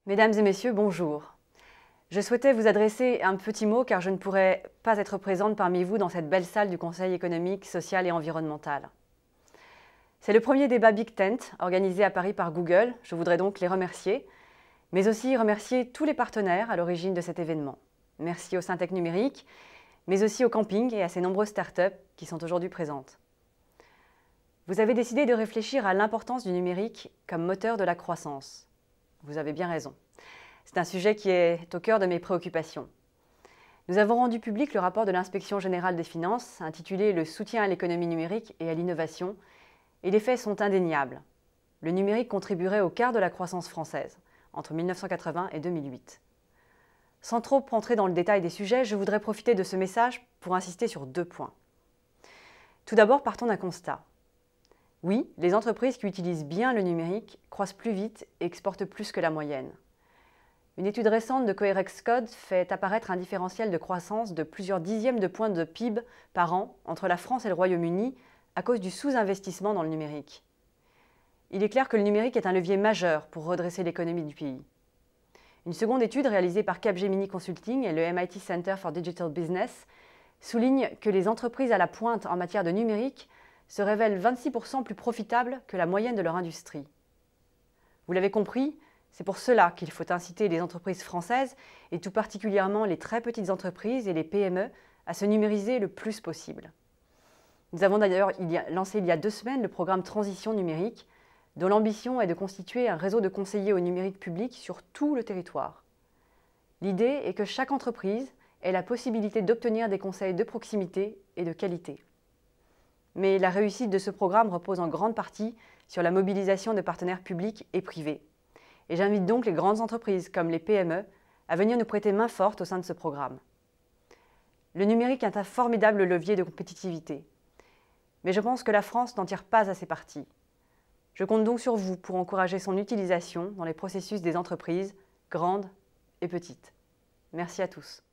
Mesdames et messieurs, bonjour. Je souhaitais vous adresser un petit mot car je ne pourrais pas être présente parmi vous dans cette belle salle du Conseil économique, social et environnemental. C'est le premier débat Big Tent organisé à Paris par Google. Je voudrais donc les remercier, mais aussi remercier tous les partenaires à l'origine de cet événement. Merci au Syntec Numérique, mais aussi au camping et à ses nombreuses startups qui sont aujourd'hui présentes. Vous avez décidé de réfléchir à l'importance du numérique comme moteur de la croissance. Vous avez bien raison. C'est un sujet qui est au cœur de mes préoccupations. Nous avons rendu public le rapport de l'Inspection générale des finances intitulé « Le soutien à l'économie numérique et à l'innovation » et les faits sont indéniables. Le numérique contribuerait au quart de la croissance française entre 1980 et 2008. Sans trop entrer dans le détail des sujets, je voudrais profiter de ce message pour insister sur 2 points. Tout d'abord, partons d'un constat. Oui, les entreprises qui utilisent bien le numérique croissent plus vite et exportent plus que la moyenne. Une étude récente de Coeurexcode fait apparaître un différentiel de croissance de plusieurs dixièmes de points de PIB par an entre la France et le Royaume-Uni à cause du sous-investissement dans le numérique. Il est clair que le numérique est un levier majeur pour redresser l'économie du pays. Une seconde étude réalisée par Capgemini Consulting et le MIT Center for Digital Business souligne que les entreprises à la pointe en matière de numérique se révèlent 26% plus profitables que la moyenne de leur industrie. Vous l'avez compris, c'est pour cela qu'il faut inciter les entreprises françaises, et tout particulièrement les très petites entreprises et les PME, à se numériser le plus possible. Nous avons d'ailleurs lancé il y a 2 semaines le programme Transition numérique, dont l'ambition est de constituer un réseau de conseillers au numérique public sur tout le territoire. L'idée est que chaque entreprise ait la possibilité d'obtenir des conseils de proximité et de qualité. Mais la réussite de ce programme repose en grande partie sur la mobilisation de partenaires publics et privés. Et j'invite donc les grandes entreprises, comme les PME, à venir nous prêter main forte au sein de ce programme. Le numérique est un formidable levier de compétitivité. Mais je pense que la France n'en tire pas assez parti. Je compte donc sur vous pour encourager son utilisation dans les processus des entreprises, grandes et petites. Merci à tous.